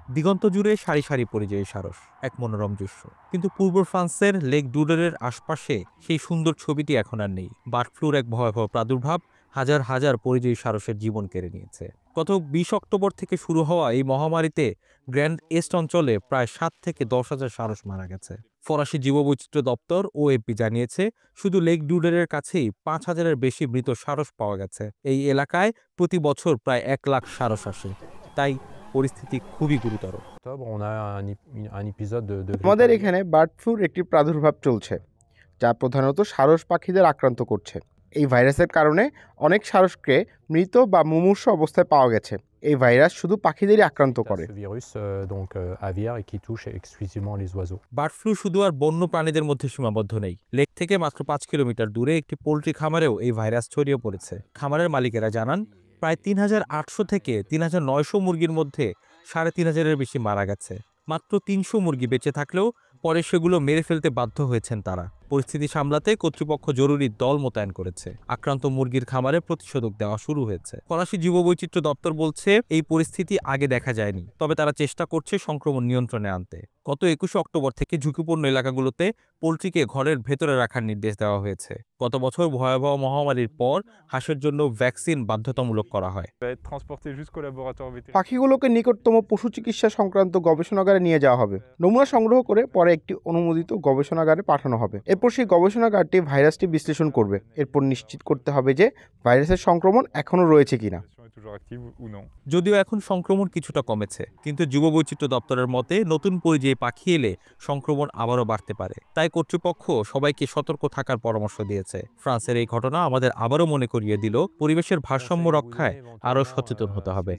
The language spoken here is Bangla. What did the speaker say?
দিগন্ত জুড়ে সারি সারি পরিযায়ী সারস, এক মনোরম দৃশ্য। কিন্তু পূর্ব ফ্রান্সের লেক ডুডারের আশপাশে সেই সুন্দর ছবিটি এখন আর নেই। বার্ড ফ্লুর এক ভয়াবহ প্রাদুর্ভাব হাজার হাজার পরিযায়ী সারসের জীবন কেড়ে নিয়েছে। গত ২০ অক্টোবর থেকে শুরু হওয়া এই মহামারীতে গ্র্যান্ড এস্ট অঞ্চলে প্রায় ৭ থেকে ১০,০০০ সারস মারা গেছে। ফরাসি জীববৈচিত্র্য দপ্তর ওএপি জানিয়েছে, শুধু লেক ডুডারের কাছেই ৫,০০০-এর বেশি মৃত সারস পাওয়া গেছে। এই এলাকায় প্রতি বছর প্রায় ১,০০,০০০ সারস আসে। তাই পরিস্থিতি খুবই গুরুতর। আমাদের এখানে বার্ড ফ্লুর একটি প্রাদুর্ভাব চলছে, যা প্রধানত সারস পাখিদের আক্রান্ত করছে। এই ভাইরাসের কারণে অনেক সারসকে মৃত বা মুমূর্ষু অবস্থায় পাওয়া গেছে। এই ভাইরাস শুধু পাখিদেরই আক্রান্ত করে। বার্ড ফ্লু শুধু আর বন্য প্রাণীদের মধ্যে সীমাবদ্ধ নেই। লেক থেকে মাত্র ৫ কিলোমিটার দূরে একটি পোল্ট্রি খামারেও এই ভাইরাস ছড়িয়ে পড়েছে। খামারের মালিকেরা জানান, প্রায় ৩,৮০০ থেকে ৩,৯০০ মুরগির মধ্যে ৩,৫০০-এর বেশি মারা গেছে। মাত্র ৩০০ মুরগি বেঁচে থাকলেও পরে সেগুলো মেরে ফেলতে বাধ্য হয়েছেন তারা। পরিস্থিতি সামলাতে কর্তৃপক্ষ জরুরি দল মোতায়েন করেছে। আক্রান্ত মুরগির খামারে প্রতিষেধক দেওয়া শুরু হয়েছে। ফরাসি জীববৈচিত্র্য দপ্তর বলছে, এই পরিস্থিতি আগে দেখা যায়নি, তবে তারা চেষ্টা করছে সংক্রমণ নিয়ন্ত্রণে আনতে। গত ২১ অক্টোবর থেকে ঝুঁকিপূর্ণ এলাকাগুলোতে পোল্ট্রিকে ঘরের ভেতরে রাখার নির্দেশ দেওয়া হয়েছে। গত বছর ভয়াবহ মহামারীর পর হাঁসের জন্য ভ্যাকসিন বাধ্যতামূলক করা হয়। পাখিগুলোকে নিকটতম পশু চিকিৎসা সংক্রান্ত গবেষণাগারে নিয়ে যাওয়া হবে। নমুনা সংগ্রহ করে পরে একটি অনুমোদিত গবেষণাগারে পাঠানো হবে। এরপর সেই গবেষণাগারটি ভাইরাসটি বিশ্লেষণ করবে। এরপর নিশ্চিত করতে হবে যে ভাইরাসের সংক্রমণ এখনও রয়েছে কিনা। যদিও এখন সংক্রমণ কিছুটা কমেছে, কিন্তু জীববৈচিত্র্য দপ্তরের মতে নতুন পরিযায়ী পাখি এলে সংক্রমণ আবারও বাড়তে পারে। তাই কর্তৃপক্ষ সবাইকে সতর্ক থাকার পরামর্শ দিয়েছে। ফ্রান্সের এই ঘটনা আমাদের আবারও মনে করিয়ে দিল, পরিবেশের ভারসাম্য রক্ষায় আরও সচেতন হতে হবে।